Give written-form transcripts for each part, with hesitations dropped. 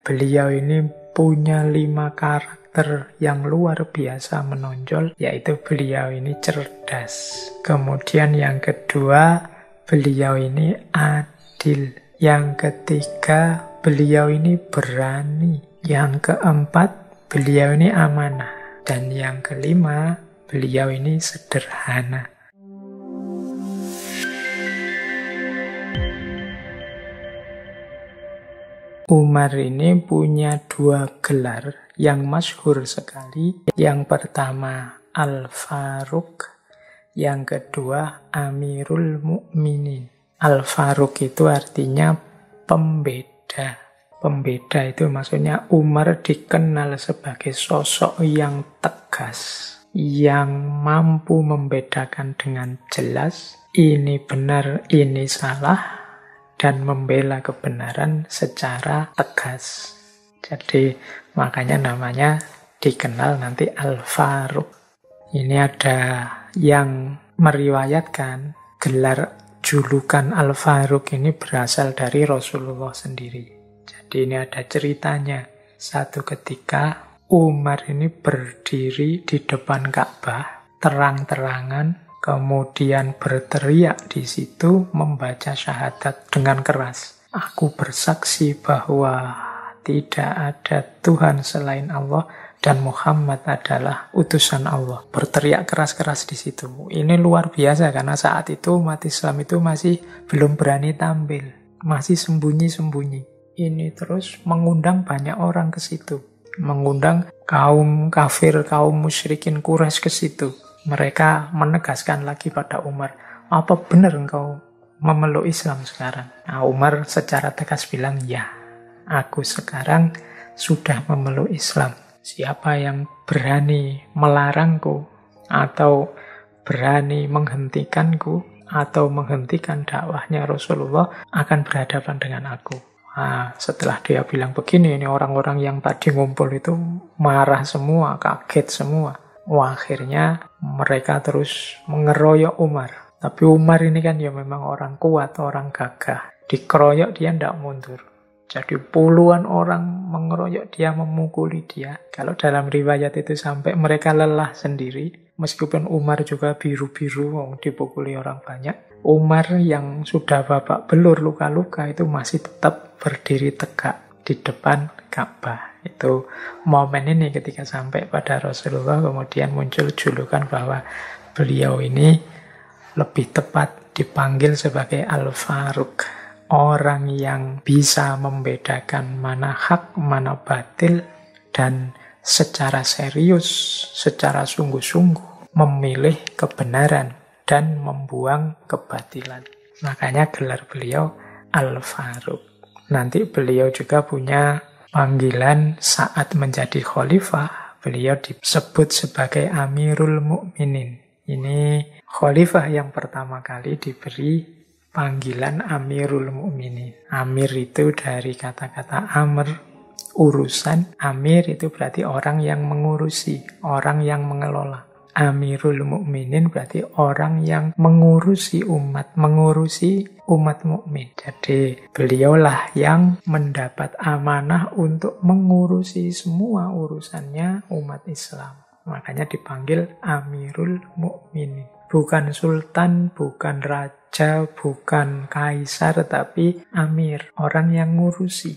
beliau ini punya 5 karakter yang luar biasa menonjol, yaitu beliau ini cerdas. Kemudian yang kedua, beliau ini adil. Yang ketiga, beliau ini berani. Yang keempat, beliau ini amanah. Dan yang kelima, beliau ini sederhana. Umar ini punya 2 gelar yang masyhur sekali. Yang pertama Al-Faruq, yang kedua Amirul Mukminin. Al-Faruq itu artinya pembeda. Pembeda itu maksudnya Umar dikenal sebagai sosok yang tegas, yang mampu membedakan dengan jelas ini benar, ini salah, dan membela kebenaran secara tegas. Jadi makanya namanya dikenal nanti Al-Faruq. Ini ada yang meriwayatkan gelar julukan Al-Faruq ini berasal dari Rasulullah sendiri. Jadi ini ada ceritanya. Satu ketika Umar ini berdiri di depan Ka'bah terang-terangan, kemudian berteriak di situ membaca syahadat dengan keras. Aku bersaksi bahwa tidak ada Tuhan selain Allah dan Muhammad adalah utusan Allah. Berteriak keras-keras di situ. Ini luar biasa karena saat itu umat Islam itu masih belum berani tampil, masih sembunyi-sembunyi. Ini terus mengundang banyak orang ke situ, mengundang kaum kafir, kaum musyrikin Quraisy ke situ. Mereka menegaskan lagi pada Umar, apa benar engkau memeluk Islam sekarang? Nah, Umar secara tegas bilang, ya, aku sekarang sudah memeluk Islam. Siapa yang berani melarangku atau berani menghentikanku atau menghentikan dakwahnya Rasulullah akan berhadapan dengan aku. Nah, setelah dia bilang begini, ini orang-orang yang tadi ngumpul itu marah semua, kaget semua. Wah, akhirnya mereka terus mengeroyok Umar. Tapi Umar ini kan ya memang orang kuat, orang gagah. Dikeroyok dia tidak mundur. Jadi puluhan orang mengeroyok dia, memukuli dia. Kalau dalam riwayat itu sampai mereka lelah sendiri. Meskipun Umar juga biru-biru, dipukuli orang banyak. Umar yang sudah babak belur, luka-luka, itu masih tetap berdiri tegak di depan Ka'bah. Itu momen ini ketika sampai pada Rasulullah, kemudian muncul julukan bahwa beliau ini lebih tepat dipanggil sebagai Al-Faruq. Orang yang bisa membedakan mana hak, mana batil, dan secara serius, secara sungguh-sungguh memilih kebenaran dan membuang kebatilan. Makanya gelar beliau Al-Faruq. Nanti beliau juga punya panggilan saat menjadi khalifah, beliau disebut sebagai Amirul Mukminin. Ini khalifah yang pertama kali diberi panggilan Amirul Mukminin. Amir itu dari kata-kata amr, urusan. Amir itu berarti orang yang mengurusi, orang yang mengelola. Amirul Mukminin berarti orang yang mengurusi umat mukmin. Jadi beliaulah yang mendapat amanah untuk mengurusi semua urusannya umat Islam. Makanya dipanggil Amirul Mukminin. Bukan sultan, bukan raja, bukan kaisar, tapi amir, orang yang ngurusi.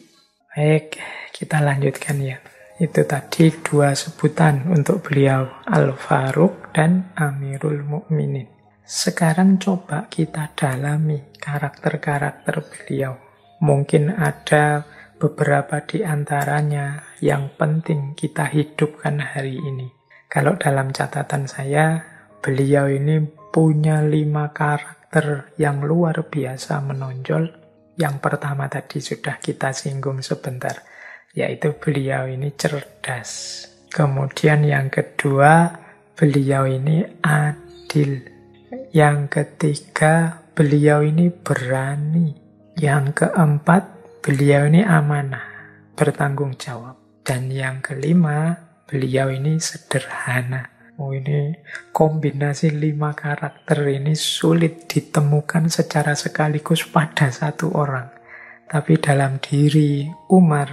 Baik, kita lanjutkan ya. Itu tadi 2 sebutan untuk beliau, Al-Faruq dan Amirul Mukminin. Sekarang coba kita dalami karakter-karakter beliau. Mungkin ada beberapa di antaranya yang penting kita hidupkan hari ini. Kalau dalam catatan saya, beliau ini punya 5 karakter yang luar biasa menonjol. Yang pertama tadi sudah kita singgung sebentar, yaitu beliau ini cerdas. Kemudian yang kedua, beliau ini adil. Yang ketiga, beliau ini berani. Yang keempat, beliau ini amanah, bertanggung jawab. Dan yang kelima, beliau ini sederhana. Ini kombinasi 5 karakter ini sulit ditemukan secara sekaligus pada satu orang. Tapi dalam diri Umar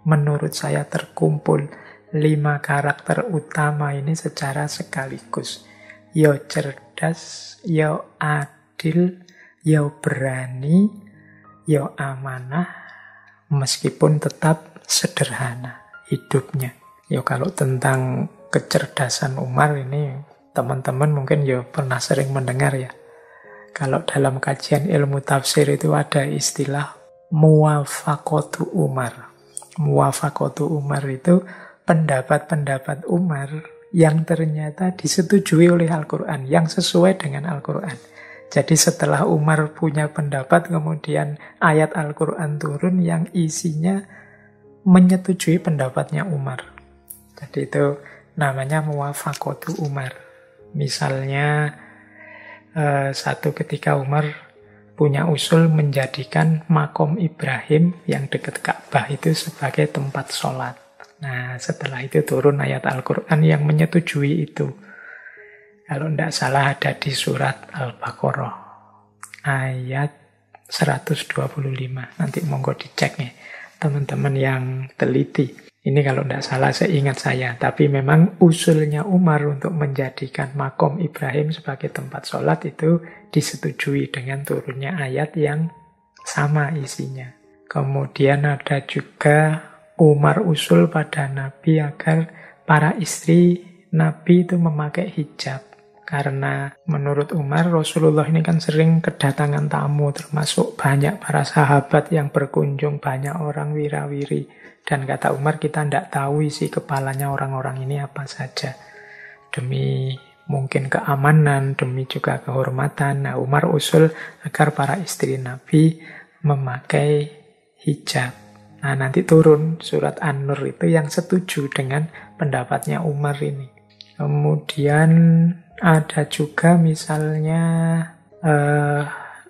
menurut saya terkumpul 5 karakter utama ini secara sekaligus. Yo cerdas, yo adil, yo berani, yo amanah, meskipun tetap sederhana hidupnya. Yo kalau tentang kecerdasan Umar ini, teman-teman mungkin ya pernah sering mendengar ya. Kalau dalam kajian ilmu tafsir itu ada istilah muwafaqatu Umar. Muwafaqatu Umar itu pendapat-pendapat Umar yang ternyata disetujui oleh Al-Quran, yang sesuai dengan Al-Quran. Jadi setelah Umar punya pendapat, kemudian ayat Al-Quran turun yang isinya menyetujui pendapatnya Umar. Jadi itu namanya muwafaqatu Umar. Misalnya satu ketika Umar punya usul menjadikan makom Ibrahim yang dekat Ka'bah itu sebagai tempat sholat. Nah, setelah itu turun ayat Al-Quran yang menyetujui itu. Kalau tidak salah ada di surat Al-Baqarah ayat 125. Nanti monggo dicek nih teman-teman yang teliti. Ini kalau tidak salah seingat saya. Tapi memang usulnya Umar untuk menjadikan makom Ibrahim sebagai tempat sholat itu disetujui dengan turunnya ayat yang sama isinya. Kemudian ada juga Umar usul pada Nabi agar para istri Nabi itu memakai hijab. Karena menurut Umar, Rasulullah ini kan sering kedatangan tamu, termasuk banyak para sahabat yang berkunjung, banyak orang wirawiri. Dan kata Umar, kita tidak tahu isi kepalanya orang-orang ini apa saja. Demi mungkin keamanan, demi juga kehormatan. Nah, Umar usul agar para istri Nabi memakai hijab. Nah, nanti turun surat An-Nur itu yang setuju dengan pendapatnya Umar ini. Kemudian ada juga misalnya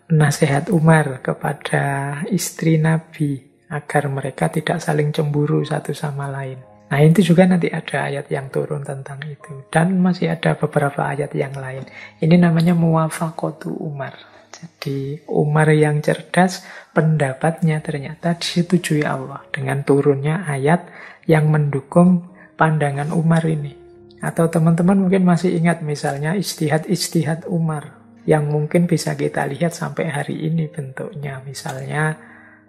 nasihat Umar kepada istri Nabi agar mereka tidak saling cemburu satu sama lain. Nah, itu juga nanti ada ayat yang turun tentang itu. Dan masih ada beberapa ayat yang lain. Ini namanya muwafaqatu Umar. Jadi Umar yang cerdas, pendapatnya ternyata disetujui Allah dengan turunnya ayat yang mendukung pandangan Umar ini. Atau teman-teman mungkin masih ingat misalnya ijtihad Umar yang mungkin bisa kita lihat sampai hari ini bentuknya. Misalnya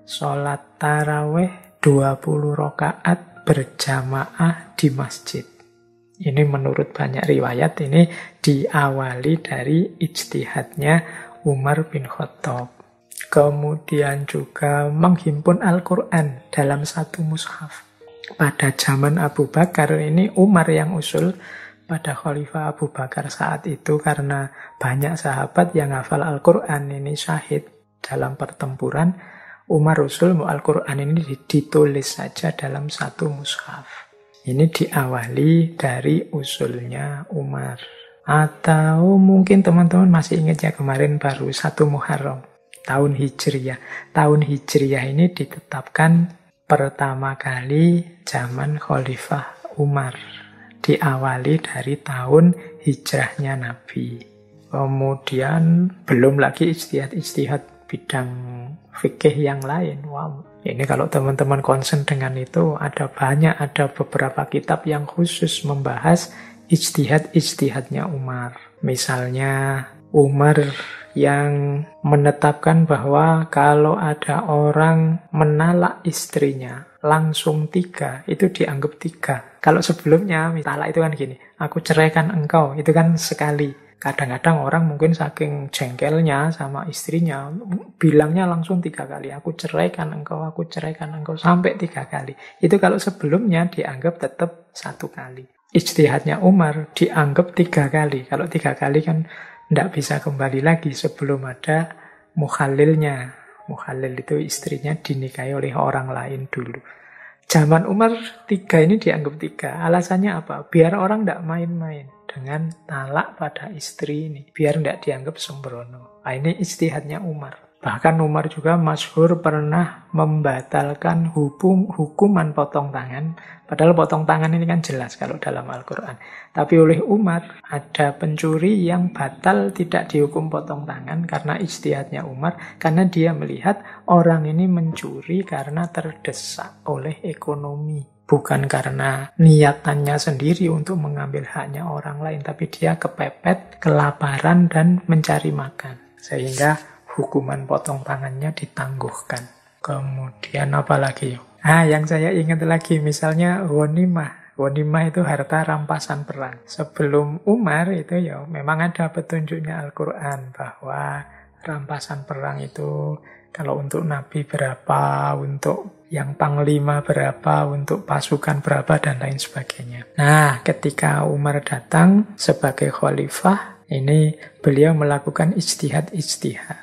sholat taraweh 20 rakaat berjamaah di masjid. Ini menurut banyak riwayat ini diawali dari ijtihadnya Umar bin Khattab. Kemudian juga menghimpun Al-Quran dalam satu mushaf. Pada zaman Abu Bakar ini Umar yang usul pada Khalifah Abu Bakar saat itu karena banyak sahabat yang hafal Al-Quran ini syahid dalam pertempuran. Umar usul Al-Quran ini ditulis saja dalam satu mushaf. Ini diawali dari usulnya Umar. Atau mungkin teman-teman masih ingat ya kemarin baru 1 Muharram tahun Hijriyah. Tahun Hijriyah ini ditetapkan pertama kali zaman Khalifah Umar. Diawali dari tahun hijrahnya Nabi. Kemudian belum lagi ijtihad bidang fikih yang lain. Wow. Ini kalau teman-teman concern dengan itu ada beberapa kitab yang khusus membahas ijtihadnya Umar. Misalnya Umar yang menetapkan bahwa kalau ada orang menalak istrinya langsung 3, itu dianggap 3. Kalau sebelumnya, talak itu kan gini, aku ceraikan engkau, itu kan sekali. Kadang-kadang orang mungkin saking jengkelnya sama istrinya, bilangnya langsung 3 kali, aku ceraikan engkau, sampai 3 kali. Itu kalau sebelumnya dianggap tetap 1 kali. Ijtihadnya Umar dianggap 3 kali. Kalau 3 kali kan tidak bisa kembali lagi sebelum ada mukhalilnya. Mukhalil itu istrinya dinikahi oleh orang lain dulu. Zaman Umar 3 ini dianggap 3. Alasannya apa? Biar orang tidak main-main dengan talak pada istri ini. Biar tidak dianggap sembrono. Nah, ini ijtihadnya Umar. Bahkan Umar juga masyhur pernah membatalkan hukuman potong tangan. Padahal potong tangan ini kan jelas kalau dalam Al-Quran. Tapi oleh Umar, ada pencuri yang batal tidak dihukum potong tangan karena ijtihadnya Umar. Karena dia melihat orang ini mencuri karena terdesak oleh ekonomi. Bukan karena niatannya sendiri untuk mengambil haknya orang lain. Tapi dia kepepet, kelaparan, dan mencari makan. Sehingga hukuman potong tangannya ditangguhkan. Kemudian apa lagi? Yang saya ingat lagi misalnya ghanimah. Ghanimah itu harta rampasan perang. Sebelum Umar itu ya memang ada petunjuknya Al-Quran bahwa rampasan perang itu kalau untuk Nabi berapa, untuk yang panglima berapa, untuk pasukan berapa, dan lain sebagainya. Nah, ketika Umar datang sebagai khalifah, ini beliau melakukan ijtihad.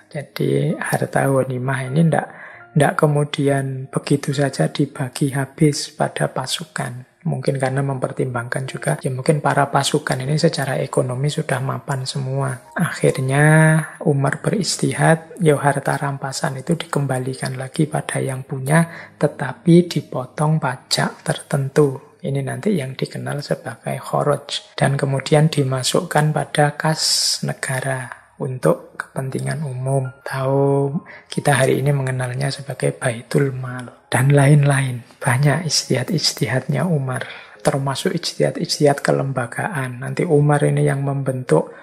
Jadi harta ghanimah ini tidak kemudian begitu saja dibagi habis pada pasukan. Mungkin karena mempertimbangkan juga, ya mungkin para pasukan ini secara ekonomi sudah mapan semua. Akhirnya Umar berijtihad, ya harta rampasan itu dikembalikan lagi pada yang punya, tetapi dipotong pajak tertentu. Ini nanti yang dikenal sebagai kharaj. Dan kemudian dimasukkan pada kas negara untuk kepentingan umum. Tahu kita hari ini mengenalnya sebagai Baitul Mal. Dan lain-lain. Banyak ijtihad-ijtihadnya Umar. Termasuk ijtihad-ijtihad kelembagaan. Nanti Umar ini yang membentuk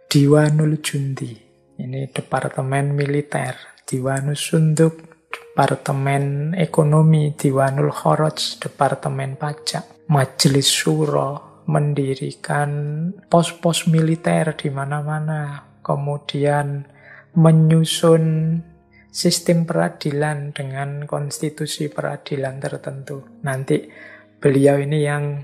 Diwanul Jundi. Ini departemen militer. Diwanus Sunduk, Departemen Ekonomi, Diwanul Kharaj, Departemen Pajak, Majelis Syuro, mendirikan pos-pos militer di mana-mana, kemudian menyusun sistem peradilan dengan konstitusi peradilan tertentu. Nanti beliau ini yang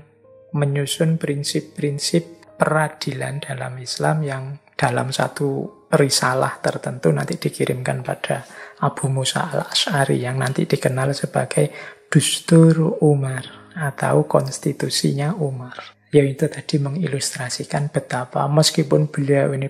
menyusun prinsip-prinsip peradilan dalam Islam yang dalam satu risalah tertentu nanti dikirimkan pada Abu Musa al-Asy'ari yang nanti dikenal sebagai Dustur Umar atau konstitusinya Umar. Yaitu tadi mengilustrasikan betapa meskipun beliau ini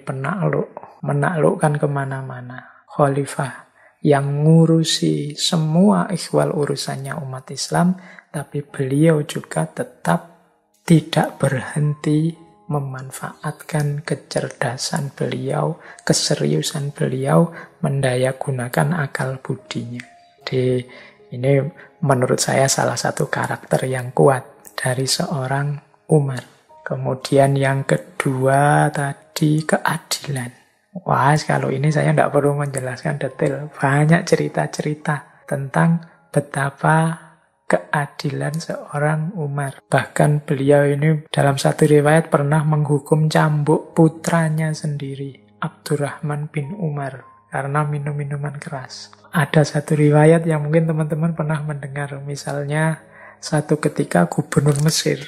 menaklukkan kemana-mana, khalifah yang ngurusi semua ikhwal urusannya umat Islam, tapi beliau juga tetap tidak berhenti memanfaatkan kecerdasan beliau, keseriusan beliau, mendayagunakan akal budinya. Jadi ini menurut saya salah satu karakter yang kuat dari seorang Umar. Kemudian yang kedua tadi keadilan. Wah, kalau ini saya tidak perlu menjelaskan detail. Banyak cerita-cerita tentang betapa keadilan seorang Umar. Bahkan beliau ini dalam satu riwayat pernah menghukum cambuk putranya sendiri, Abdurrahman bin Umar, karena minum minuman keras. Ada satu riwayat yang mungkin teman-teman pernah mendengar. Misalnya satu ketika gubernur Mesir,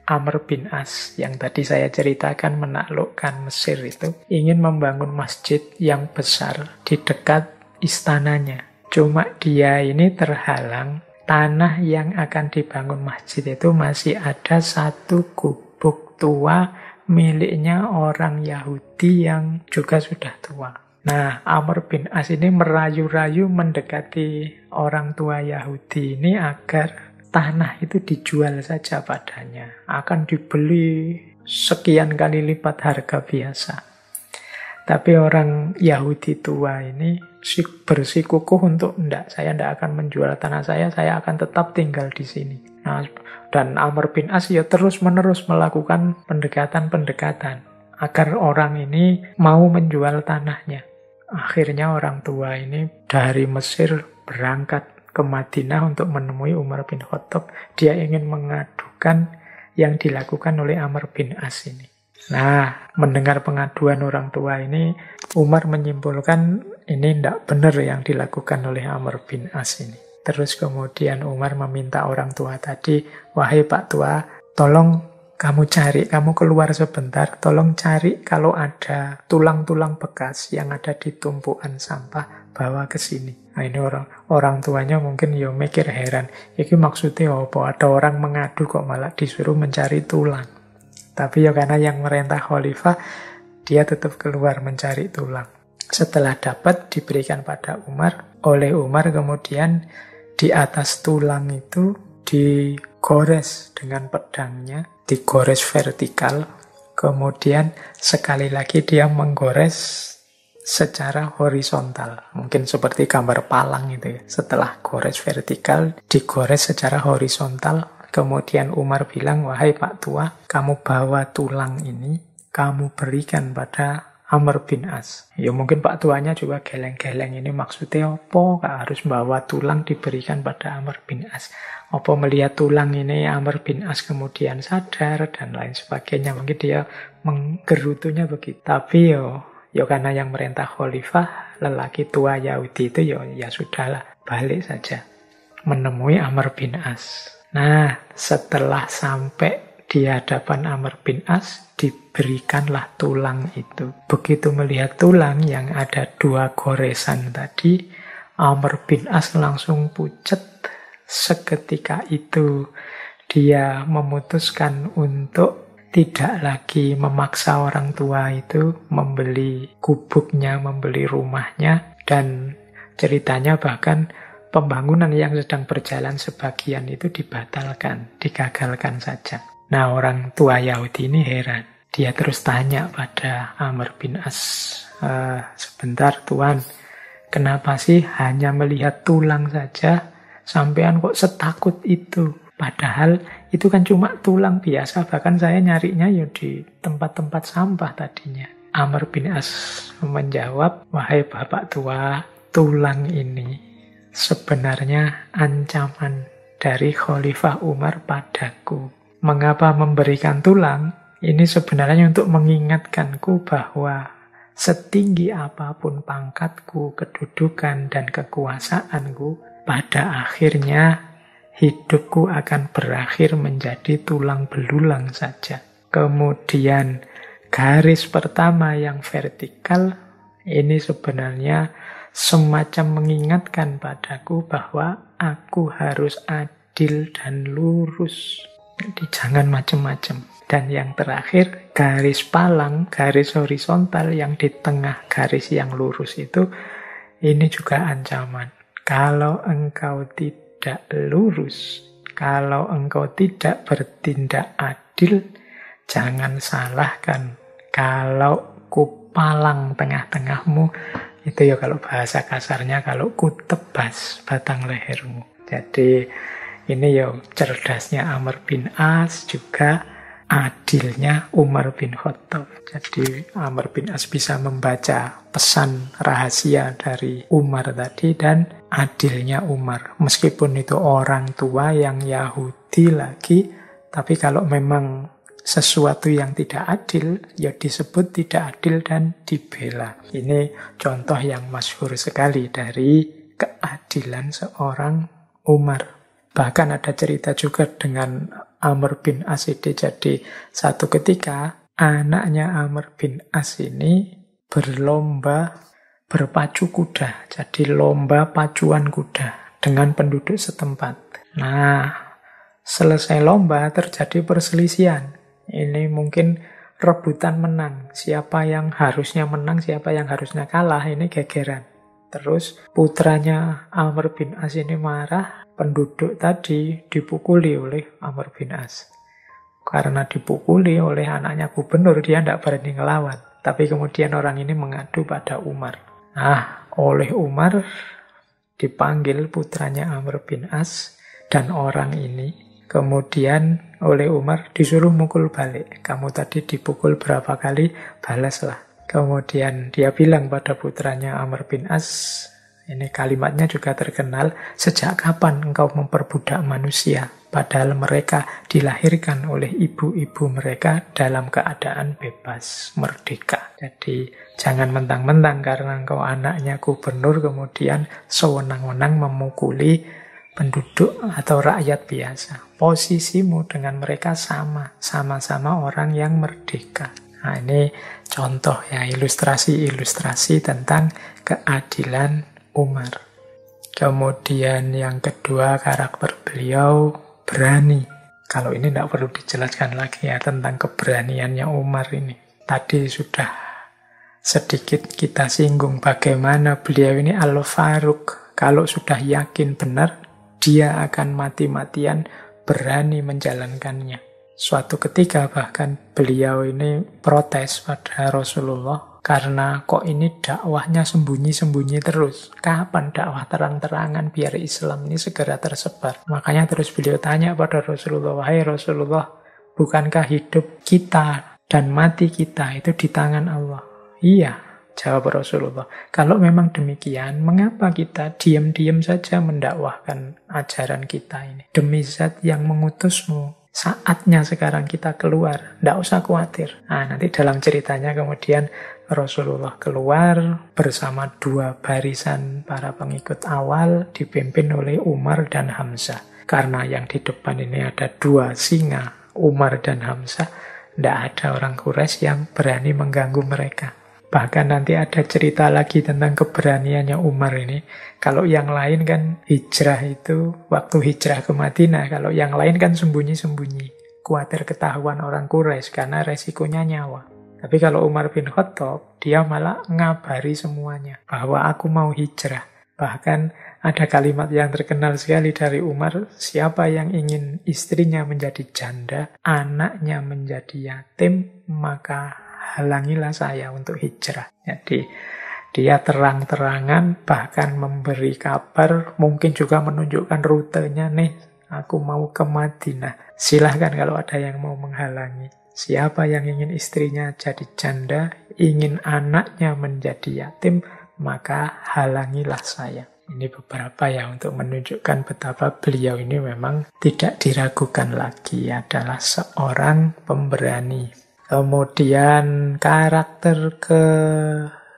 Amr bin As, yang tadi saya ceritakan menaklukkan Mesir itu, ingin membangun masjid yang besar di dekat istananya. Cuma dia ini terhalang. Tanah yang akan dibangun masjid itu masih ada satu gubuk tua miliknya orang Yahudi yang juga sudah tua. Nah, Amr bin As ini merayu-rayu mendekati orang tua Yahudi ini agar tanah itu dijual saja padanya. Akan dibeli sekian kali lipat harga biasa. Tapi orang Yahudi tua ini bersikukuh untuk saya tidak akan menjual tanah saya akan tetap tinggal di sini. Nah, dan Amr bin As ya terus-menerus melakukan pendekatan-pendekatan agar orang ini mau menjual tanahnya. Akhirnya orang tua ini dari Mesir berangkat ke Madinah untuk menemui Umar bin Khattab. Dia ingin mengadukan yang dilakukan oleh Amr bin As ini. Nah, mendengar pengaduan orang tua ini, Umar menyimpulkan ini tidak benar yang dilakukan oleh Amr bin As ini. Terus kemudian Umar meminta orang tua tadi, wahai Pak Tua, tolong kamu keluar sebentar, tolong cari kalau ada tulang-tulang bekas yang ada di tumpukan sampah, bawa ke sini. Nah, ini orang tuanya mungkin ya mikir heran, ini maksudnya apa? Ada orang mengadu kok malah disuruh mencari tulang. Tapi ya karena yang merintah khalifah, dia tetap keluar mencari tulang. Setelah dapat diberikan pada Umar, oleh Umar kemudian di atas tulang itu digores dengan pedangnya, digores vertikal, kemudian sekali lagi dia menggores secara horizontal. Mungkin seperti gambar palang itu ya. Setelah gores vertikal, digores secara horizontal. Kemudian Umar bilang, wahai Pak Tua, kamu bawa tulang ini, kamu berikan pada Amr bin As. Ya mungkin Pak Tuanya juga geleng-geleng, ini maksudnya apa? Kak harus bawa tulang diberikan pada Amr bin As. Apa melihat tulang ini Amr bin As kemudian sadar dan lain sebagainya. Mungkin dia menggerutunya begitu. Tapi ya karena yang merintah khalifah, lelaki tua Yahudi itu ya sudahlah, balik saja menemui Amr bin As. Nah, setelah sampai di hadapan Amr bin As, diberikanlah tulang itu. Begitu melihat tulang yang ada 2 goresan tadi, Amr bin As langsung pucet. Seketika itu dia memutuskan untuk tidak lagi memaksa orang tua itu membeli gubuknya, membeli rumahnya, dan ceritanya bahkan pembangunan yang sedang berjalan sebagian itu dibatalkan, digagalkan saja. Nah, orang tua Yahudi ini heran. Dia terus tanya pada Amr bin As, sebentar Tuan, kenapa sih hanya melihat tulang saja, sampean kok setakut itu? Padahal itu kan cuma tulang biasa, bahkan saya nyarinya ya di tempat-tempat sampah tadinya. Amr bin As menjawab, wahai Bapak Tua, tulang ini sebenarnya ancaman dari Khalifah Umar padaku. Mengapa memberikan tulang? Ini sebenarnya untuk mengingatkanku bahwa setinggi apapun pangkatku, kedudukan, dan kekuasaanku, pada akhirnya hidupku akan berakhir menjadi tulang belulang saja. Kemudian garis pertama yang vertikal, ini sebenarnya semacam mengingatkan padaku bahwa aku harus adil dan lurus. Jadi jangan macam-macam. Dan yang terakhir, garis palang, garis horizontal yang di tengah garis yang lurus itu, ini juga ancaman. Kalau engkau tidak lurus, kalau engkau tidak bertindak adil, jangan salahkan kalau kupalang tengah-tengahmu, itu ya kalau bahasa kasarnya, kalau kutebas batang lehermu. Jadi ini ya cerdasnya Amr bin As, juga adilnya Umar bin Khattab. Jadi Amr bin As bisa membaca pesan rahasia dari Umar tadi dan adilnya Umar. Meskipun itu orang tua yang Yahudi lagi, tapi kalau memang sesuatu yang tidak adil, ya disebut tidak adil dan dibela. Ini contoh yang masyhur sekali dari keadilan seorang Umar. Bahkan ada cerita juga dengan Amr bin As ini. Jadi satu ketika anaknya Amr bin As ini berlomba berpacu kuda. Jadi lomba pacuan kuda dengan penduduk setempat. Nah, selesai lomba terjadi perselisihan. Ini mungkin rebutan menang. Siapa yang harusnya menang, siapa yang harusnya kalah, ini gegeran. Terus putranya Amr bin As ini marah, penduduk tadi dipukuli oleh Amr bin As. Karena dipukuli oleh anaknya gubernur, dia tidak berani ngelawan. Tapi kemudian orang ini mengadu pada Umar. Nah, oleh Umar dipanggil putranya Amr bin As dan orang ini. Kemudian oleh Umar disuruh mukul balik. Kamu tadi dipukul berapa kali, balaslah. Kemudian dia bilang pada putranya Amr bin As, ini kalimatnya juga terkenal, sejak kapan engkau memperbudak manusia? Padahal mereka dilahirkan oleh ibu-ibu mereka dalam keadaan bebas, merdeka. Jadi jangan mentang-mentang karena engkau anaknya gubernur kemudian sewenang-wenang memukuli penduduk atau rakyat biasa. Posisimu dengan mereka sama, sama-sama orang yang merdeka. Nah, ini contoh ya, ilustrasi-ilustrasi tentang keadilan Umar. Kemudian yang kedua, karakter beliau berani. Kalau ini tidak perlu dijelaskan lagi ya tentang keberaniannya Umar ini. Tadi sudah sedikit kita singgung bagaimana beliau ini Al-Faruq. Kalau sudah yakin benar, dia akan mati-matian berani menjalankannya. Suatu ketika bahkan beliau ini protes pada Rasulullah karena kok ini dakwahnya sembunyi-sembunyi terus. Kapan dakwah terang-terangan biar Islam ini segera tersebar? Makanya terus beliau tanya pada Rasulullah, wahai Rasulullah, bukankah hidup kita dan mati kita itu di tangan Allah? Iya, jawab Rasulullah. Kalau memang demikian, mengapa kita diam-diam saja mendakwahkan ajaran kita ini? Demi Zat yang mengutusmu, saatnya sekarang kita keluar. Tidak usah khawatir. Nah, nanti dalam ceritanya kemudian Rasulullah keluar bersama 2 barisan para pengikut awal dipimpin oleh Umar dan Hamzah. Karena yang di depan ini ada 2 singa, Umar dan Hamzah, tidak ada orang Quraisy yang berani mengganggu mereka. Bahkan nanti ada cerita lagi tentang keberaniannya Umar ini. Kalau yang lain kan hijrah itu, waktu hijrah ke Madinah, kalau yang lain kan sembunyi-sembunyi. Khawatir ketahuan orang Quraisy karena resikonya nyawa. Tapi kalau Umar bin Khattab, dia malah ngabari semuanya bahwa aku mau hijrah. Bahkan ada kalimat yang terkenal sekali dari Umar, siapa yang ingin istrinya menjadi janda, anaknya menjadi yatim, maka halangilah saya untuk hijrah. Jadi dia terang-terangan bahkan memberi kabar, mungkin juga menunjukkan rutenya, nih aku mau ke Madinah. Silahkan kalau ada yang mau menghalangi. Siapa yang ingin istrinya jadi janda, ingin anaknya menjadi yatim, maka halangilah saya. Ini beberapa ya untuk menunjukkan betapa beliau ini memang tidak diragukan lagi, adalah seorang pemberani. Kemudian karakter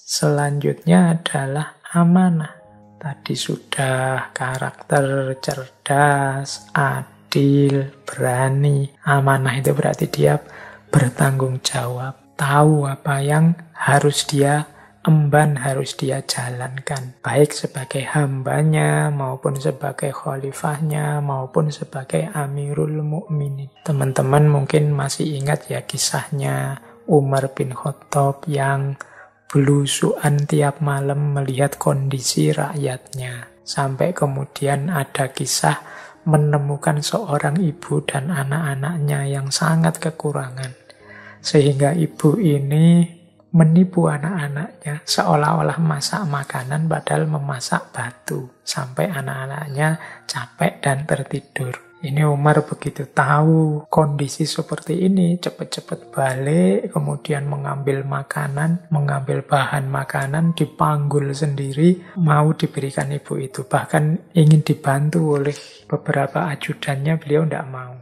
selanjutnya adalah amanah. Tadi sudah karakter cerdas, adil, berani. Amanah itu berarti dia bertanggung jawab, tahu apa yang harus dia emban, harus dia jalankan, baik sebagai hambanya maupun sebagai khalifahnya maupun sebagai Amirul Mukminin. Teman-teman mungkin masih ingat ya kisahnya Umar bin Khattab yang belusuan tiap malam melihat kondisi rakyatnya, sampai kemudian ada kisah menemukan seorang ibu dan anak-anaknya yang sangat kekurangan. Sehingga ibu ini menipu anak-anaknya seolah-olah masak makanan padahal memasak batu. Sampai anak-anaknya capek dan tertidur. Ini Umar begitu tahu kondisi seperti ini, cepat-cepat balik, kemudian mengambil makanan, mengambil bahan makanan, dipanggul sendiri, mau diberikan ibu itu. Bahkan ingin dibantu oleh beberapa ajudannya, beliau tidak mau.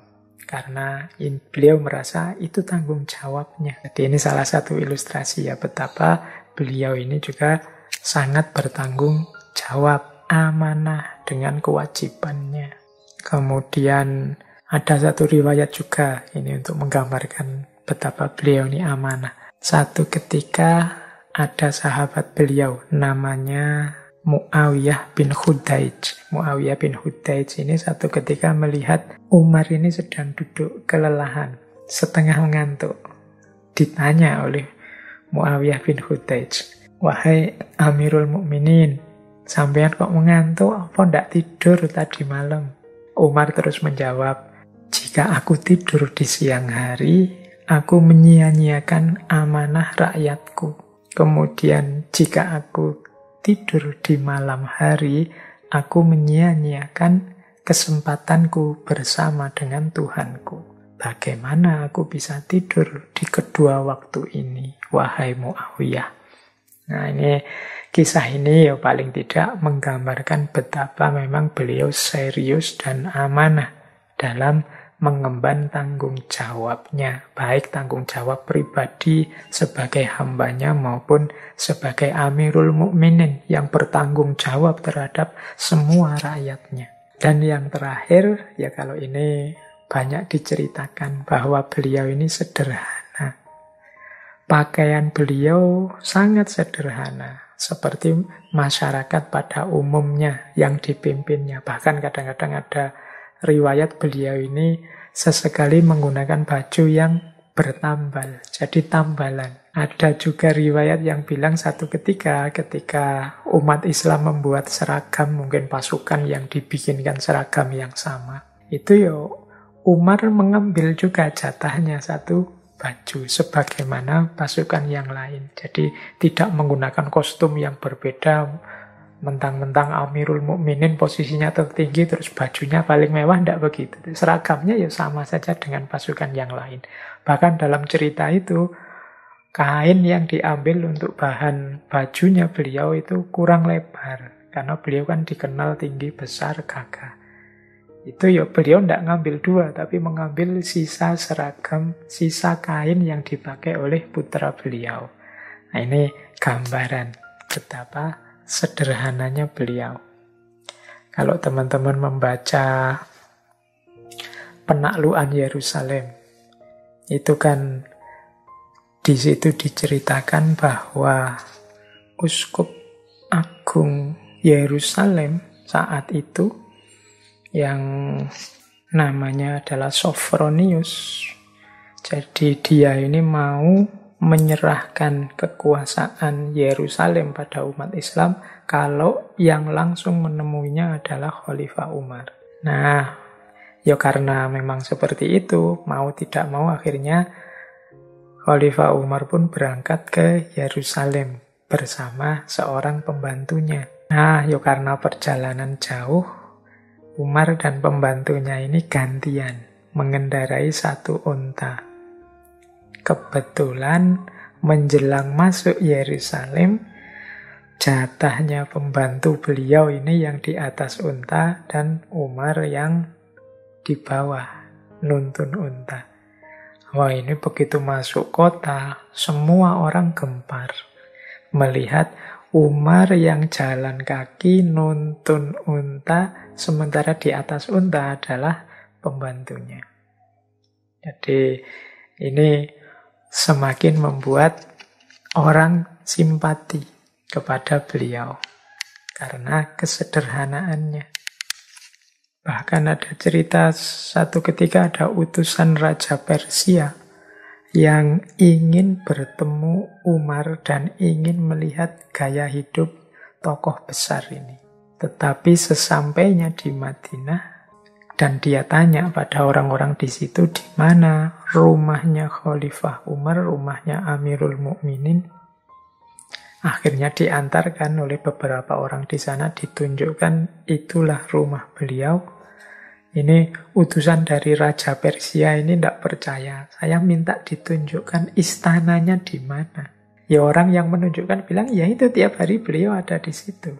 Karena beliau merasa itu tanggung jawabnya. Jadi ini salah satu ilustrasi ya betapa beliau ini juga sangat bertanggung jawab, amanah dengan kewajibannya. Kemudian ada satu riwayat juga ini untuk menggambarkan betapa beliau ini amanah. Satu ketika ada sahabat beliau namanya Muawiyah bin Hudaij. Muawiyah bin Hudaij ini satu ketika melihat Umar ini sedang duduk kelelahan, setengah mengantuk. Ditanya oleh Muawiyah bin Hudaij, wahai Amirul Mukminin, sampean kok mengantuk, apa ndak tidur tadi malam? Umar terus menjawab, jika aku tidur di siang hari, aku menyia-nyiakan amanah rakyatku. Kemudian jika aku tidur di malam hari, aku menyia-nyiakan kesempatanku bersama dengan Tuhanku. Bagaimana aku bisa tidur di kedua waktu ini, wahai Muawiyah? Nah, ini kisah ini ya paling tidak menggambarkan betapa memang beliau serius dan amanah dalam mengemban tanggung jawabnya, baik tanggung jawab pribadi sebagai hambanya maupun sebagai Amirul Mukminin yang bertanggung jawab terhadap semua rakyatnya. Dan yang terakhir, ya kalau ini banyak diceritakan bahwa beliau ini sederhana. Pakaian beliau sangat sederhana, seperti masyarakat pada umumnya yang dipimpinnya. Bahkan kadang-kadang ada riwayat beliau ini sesekali menggunakan baju yang bertambal, jadi tambalan. Ada juga riwayat yang bilang satu ketika umat Islam membuat seragam, mungkin pasukan yang dibikinkan seragam yang sama, itu Umar mengambil juga jatahnya satu baju sebagaimana pasukan yang lain. Jadi tidak menggunakan kostum yang berbeda, mentang-mentang Amirul Mukminin posisinya tertinggi terus bajunya paling mewah, tidak begitu. Seragamnya sama saja dengan pasukan yang lain. Bahkan dalam cerita itu kain yang diambil untuk bahan bajunya beliau itu kurang lebar, karena beliau kan dikenal tinggi, besar, gagah. Itu beliau tidak ngambil dua, tapi mengambil sisa seragam, sisa kain yang dipakai oleh putra beliau. Nah, ini gambaran betapa sederhananya beliau. Kalau teman-teman membaca penaklukan Yerusalem, itu kan di situ diceritakan bahwa Uskup Agung Yerusalem saat itu yang namanya adalah Sophronius. Jadi dia ini mau menyerahkan kekuasaan Yerusalem pada umat Islam kalau yang langsung menemuinya adalah Khalifah Umar. Nah, karena memang seperti itu, mau tidak mau akhirnya Khalifah Umar pun berangkat ke Yerusalem bersama seorang pembantunya. Nah, karena perjalanan jauh, Umar dan pembantunya ini gantian mengendarai satu unta. Kebetulan menjelang masuk Yerusalem, jatahnya pembantu beliau ini yang di atas unta dan Umar yang di bawah nuntun unta. Wah, ini begitu masuk kota, semua orang gempar melihat Umar yang jalan kaki nuntun unta, sementara di atas unta adalah pembantunya. Jadi ini semakin membuat orang simpati kepada beliau karena kesederhanaannya. Bahkan ada cerita satu ketika ada utusan Raja Persia yang ingin bertemu Umar dan ingin melihat gaya hidup tokoh besar ini. Tetapi sesampainya di Madinah dan dia tanya pada orang-orang di situ di mana rumahnya Khalifah Umar, rumahnya Amirul Mukminin. Akhirnya diantarkan oleh beberapa orang di sana, ditunjukkan itulah rumah beliau. Ini utusan dari Raja Persia ini tidak percaya. Saya minta ditunjukkan istananya di mana. Orang yang menunjukkan bilang, itu tiap hari beliau ada di situ.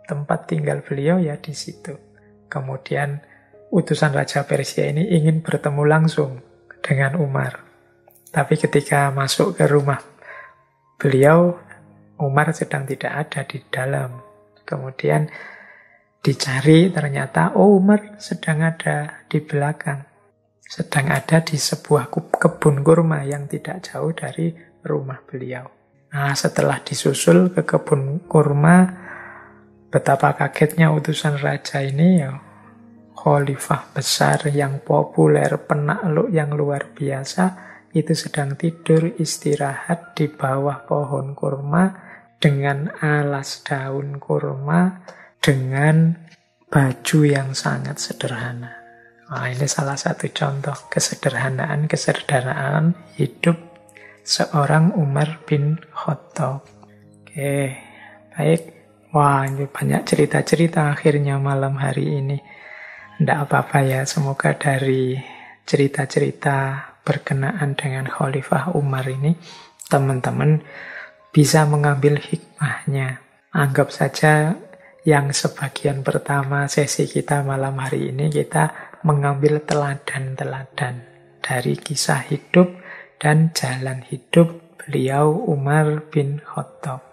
Tempat tinggal beliau di situ. Kemudian utusan Raja Persia ini ingin bertemu langsung dengan Umar. Tapi ketika masuk ke rumah beliau, Umar sedang tidak ada di dalam. Kemudian dicari, ternyata Umar sedang ada di belakang. Sedang ada di sebuah kebun kurma yang tidak jauh dari rumah beliau. Nah, setelah disusul ke kebun kurma, betapa kagetnya utusan raja ini Khalifah besar yang populer, penakluk yang luar biasa, itu sedang tidur istirahat di bawah pohon kurma dengan alas daun kurma, dengan baju yang sangat sederhana. Ini salah satu contoh kesederhanaan hidup seorang Umar bin Khattab. Oke, baik. Wah, ini banyak cerita-cerita akhirnya malam hari ini. Tidak apa-apa ya, semoga dari cerita-cerita berkenaan dengan Khalifah Umar ini, teman-teman bisa mengambil hikmahnya. Anggap saja yang sebagian pertama sesi kita malam hari ini, kita mengambil teladan-teladan dari kisah hidup dan jalan hidup beliau Umar bin Khattab.